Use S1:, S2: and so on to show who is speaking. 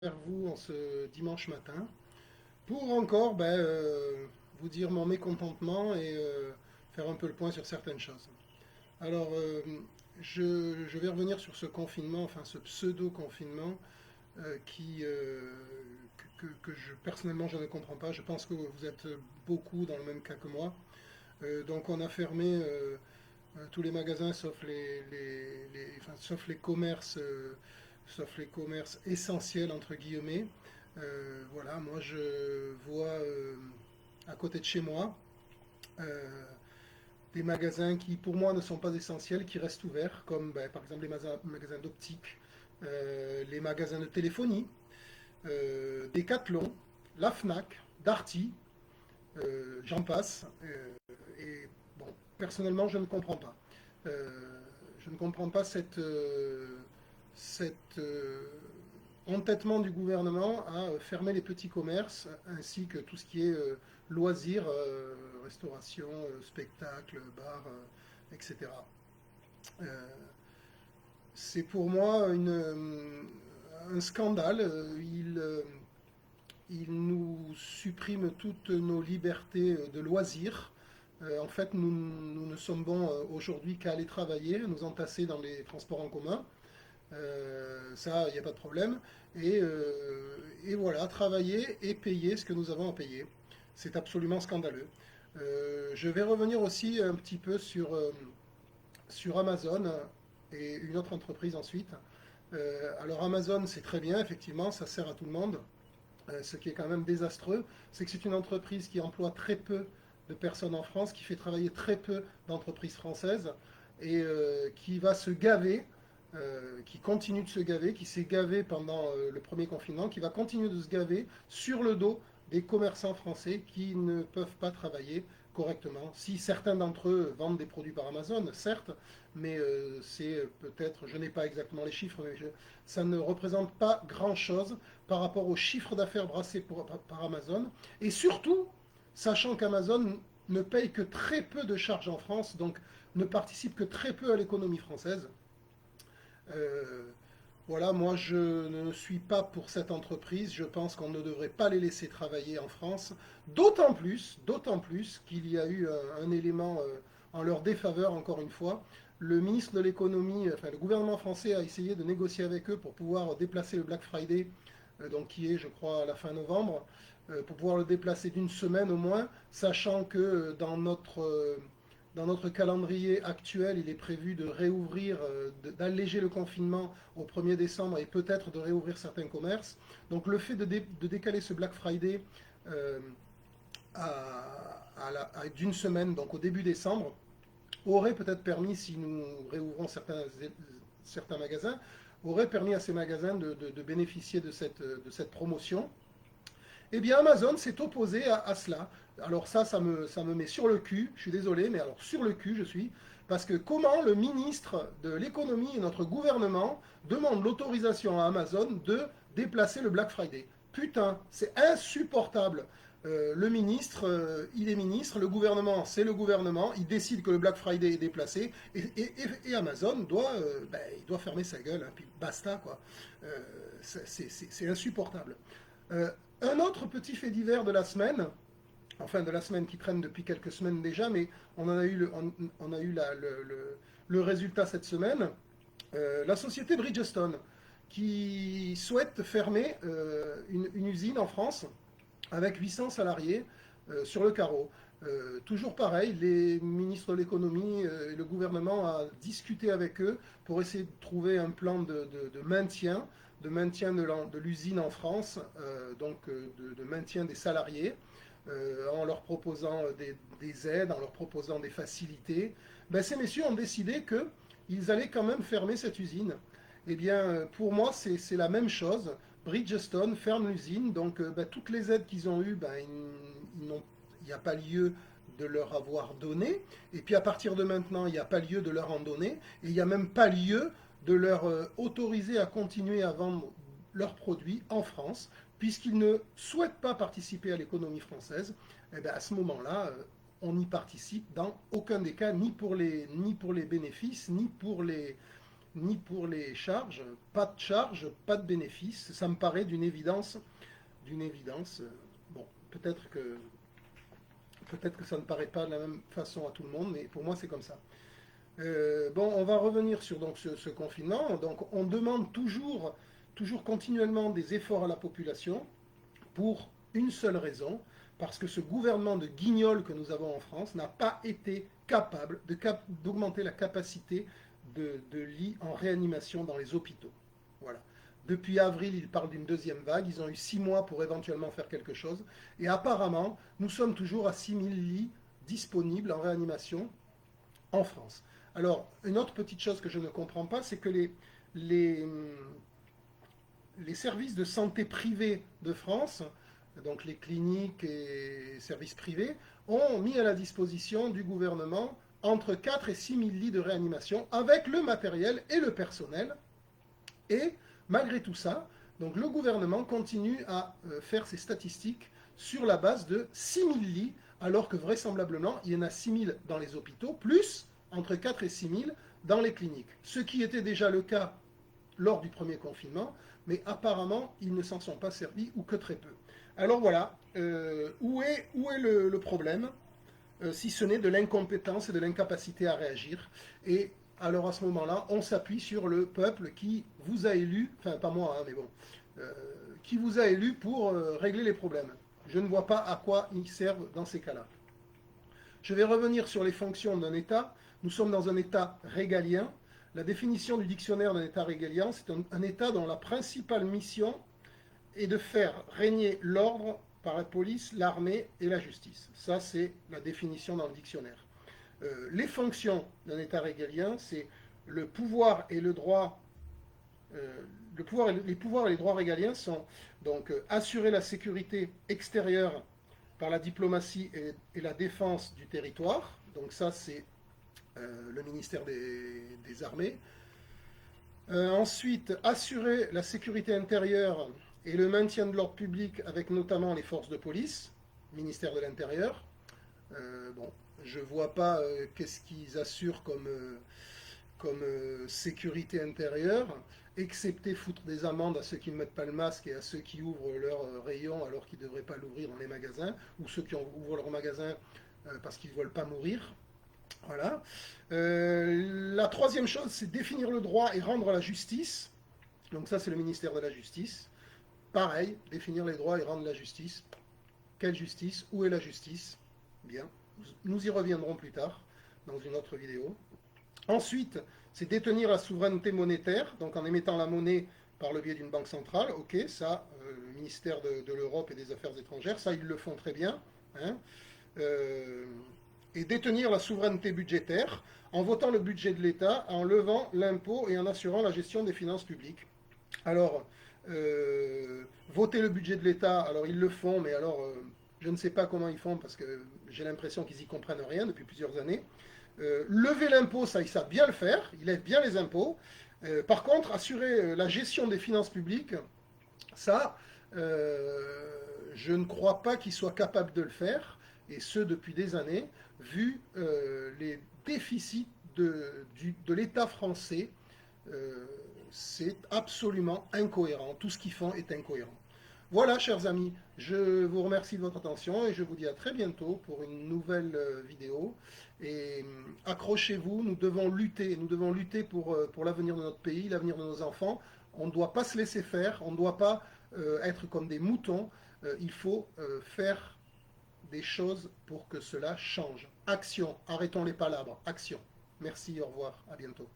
S1: Vers vous en ce dimanche matin pour encore vous dire mon mécontentement et faire un peu le point sur certaines choses. Alors, je vais revenir sur ce confinement, enfin ce pseudo-confinement qui, personnellement je ne comprends pas. Je pense que vous êtes beaucoup dans le même cas que moi. Donc on a fermé tous les magasins sauf les commerces, sauf les commerces essentiels entre guillemets. Voilà, moi je vois à côté de chez moi euh, des magasins qui pour moi ne sont pas essentiels, qui restent ouverts, comme par exemple les magasins d'optique, les magasins de téléphonie, Decathlon, la Fnac, Darty, j'en passe. Et bon, personnellement, je ne comprends pas. Je ne comprends pas cet entêtement du gouvernement à fermer les petits commerces ainsi que tout ce qui est loisirs, restauration, spectacle, bar, etc. Euh, c'est pour moi un scandale. Il nous supprime toutes nos libertés de loisirs. En fait, nous ne sommes bons aujourd'hui qu'à aller travailler, nous entasser dans les transports en commun. Ça, il n'y a pas de problème. Et voilà, travailler et payer ce que nous avons à payer. C'est absolument scandaleux. Je vais revenir aussi un petit peu sur Amazon et une autre entreprise ensuite. Alors Amazon, c'est très bien, effectivement, ça sert à tout le monde. Ce qui est quand même désastreux, c'est que c'est une entreprise qui emploie très peu de personnes en France, qui fait travailler très peu d'entreprises françaises et qui va se gaver, qui continue de se gaver, qui s'est gavé pendant le premier confinement, qui va continuer de se gaver sur le dos des commerçants français qui ne peuvent pas travailler correctement. Si certains d'entre eux vendent des produits par Amazon, certes, mais c'est peut-être, je n'ai pas exactement les chiffres, mais ça ne représente pas grand-chose par rapport au chiffre d'affaires brassé par Amazon. Et surtout, sachant qu'Amazon ne paye que très peu de charges en France, donc ne participe que très peu à l'économie française. Euh, voilà, moi je ne suis pas pour cette entreprise. Je pense qu'on ne devrait pas les laisser travailler en France. D'autant plus qu'il y a eu un élément en leur défaveur, encore une fois. Le ministre de l'économie, enfin le gouvernement français a essayé de négocier avec eux pour pouvoir déplacer le Black Friday, donc qui est, je crois, à la fin novembre, pour pouvoir le déplacer d'une semaine au moins, sachant que dans notre calendrier actuel, il est prévu de réouvrir, d'alléger le confinement au 1er décembre et peut-être de réouvrir certains commerces. Donc le fait de décaler ce Black Friday euh, d'une semaine, donc au début décembre, aurait peut-être permis, si nous réouvrons certains magasins, aurait permis à ces magasins de bénéficier de cette promotion. Eh bien, Amazon s'est opposé à cela. Alors ça me met sur le cul, je suis désolé, mais alors sur le cul je suis, parce que comment le ministre de l'économie et notre gouvernement demandent l'autorisation à Amazon de déplacer le Black Friday? Putain, c'est insupportable. Le ministre, il est ministre, le gouvernement, c'est le gouvernement, il décide que le Black Friday est déplacé, et Amazon il doit fermer sa gueule, hein, puis basta, quoi. C'est insupportable. Euh, un autre petit fait divers de la semaine, enfin de la semaine qui traîne depuis quelques semaines déjà, mais on en a eu on a eu le résultat cette semaine. La société Bridgestone qui souhaite fermer une usine en France avec 800 salariés sur le carreau. Toujours pareil, les ministres de l'économie et le gouvernement a discuté avec eux pour essayer de trouver un plan de maintien, de l'usine en France, de maintien des salariés, en leur proposant des aides, en leur proposant des facilités. Ben, ces messieurs ont décidé qu'ils allaient quand même fermer cette usine. Eh bien, pour moi, c'est la même chose. Bridgestone ferme l'usine, donc toutes les aides qu'ils ont eues, il n'y a pas lieu de leur avoir donné. Et puis à partir de maintenant, il n'y a pas lieu de leur en donner. Et il n'y a même pas lieu de leur autoriser à continuer à vendre leurs produits en France, puisqu'ils ne souhaitent pas participer à l'économie française. Et bien à ce moment-là, on n'y participe dans aucun des cas, ni pour les bénéfices, ni pour ni pour les charges. Pas de charges, pas de bénéfices. Ça me paraît d'une évidence. D'une évidence. Bon, peut-être que ça ne paraît pas de la même façon à tout le monde, mais pour moi c'est comme ça. Bon, on va revenir sur donc, ce confinement. Donc, on demande toujours continuellement des efforts à la population pour une seule raison, parce que ce gouvernement de guignol que nous avons en France n'a pas été capable d'augmenter la capacité de lits en réanimation dans les hôpitaux. Voilà. Depuis avril, ils parlent d'une deuxième vague. Ils ont eu 6 mois pour éventuellement faire quelque chose. Et apparemment, nous sommes toujours à 6000 lits disponibles en réanimation en France. Alors, une autre petite chose que je ne comprends pas, c'est que les, les services de santé privés de France, donc les cliniques et services privés, ont mis à la disposition du gouvernement entre 4 et 6 000 lits de réanimation avec le matériel et le personnel. Et malgré tout ça, donc le gouvernement continue à faire ses statistiques sur la base de 6 000 lits, alors que vraisemblablement, il y en a 6 000 dans les hôpitaux, plus entre 4 et 6 000 dans les cliniques. Ce qui était déjà le cas lors du premier confinement, mais apparemment, ils ne s'en sont pas servis, ou que très peu. Alors voilà, où est le problème, si ce n'est de l'incompétence et de l'incapacité à réagir. Et alors à ce moment-là, on s'appuie sur le peuple qui vous a élu, enfin pas moi, hein, mais bon, qui vous a élu pour régler les problèmes. Je ne vois pas à quoi ils servent dans ces cas-là. Je vais revenir sur les fonctions d'un État. Nous sommes dans un État régalien. La définition du dictionnaire d'un État régalien, c'est un État dont la principale mission est de faire régner l'ordre par la police, l'armée et la justice. Ça, c'est la définition dans le dictionnaire. Les fonctions d'un État régalien, c'est le pouvoir et le droit. Les pouvoirs et les droits régaliens sont donc assurer la sécurité extérieure par la diplomatie et la défense du territoire. Donc ça, c'est le ministère des Armées. Ensuite, assurer la sécurité intérieure et le maintien de l'ordre public avec notamment les forces de police, ministère de l'Intérieur. Bon, je ne vois pas qu'est-ce qu'ils assurent comme sécurité intérieure, excepté foutre des amendes à ceux qui ne mettent pas le masque et à ceux qui ouvrent leur rayon alors qu'ils ne devraient pas l'ouvrir dans les magasins, ou ceux qui ouvrent leur magasin parce qu'ils ne veulent pas mourir. Voilà. La troisième chose, c'est définir le droit et rendre la justice. Donc ça, c'est le ministère de la Justice. Pareil, définir les droits et rendre la justice. Quelle justice? Où est la justice? Bien, nous y reviendrons plus tard dans une autre vidéo. Ensuite, c'est détenir la souveraineté monétaire, donc en émettant la monnaie par le biais d'une banque centrale. Ok, ça, le ministère de l'Europe et des Affaires étrangères, ça, ils le font très bien. Hein. Et détenir la souveraineté budgétaire en votant le budget de l'État, en levant l'impôt et en assurant la gestion des finances publiques. Alors, voter le budget de l'État, alors ils le font, mais alors je ne sais pas comment ils font parce que j'ai l'impression qu'ils n'y comprennent rien depuis plusieurs années. Lever l'impôt, ça, ils savent bien le faire, ils lèvent bien les impôts. Par contre, assurer la gestion des finances publiques, ça, je ne crois pas qu'ils soient capables de le faire, et ce depuis des années, vu les déficits de l'État français. C'est absolument incohérent. Tout ce qu'ils font est incohérent. Voilà, chers amis, je vous remercie de votre attention et je vous dis à très bientôt pour une nouvelle vidéo. Et accrochez-vous, nous devons lutter pour l'avenir de notre pays, l'avenir de nos enfants. On ne doit pas se laisser faire, on ne doit pas être comme des moutons. Il faut faire des choses pour que cela change. Action, arrêtons les palabres, action. Merci, au revoir, à bientôt.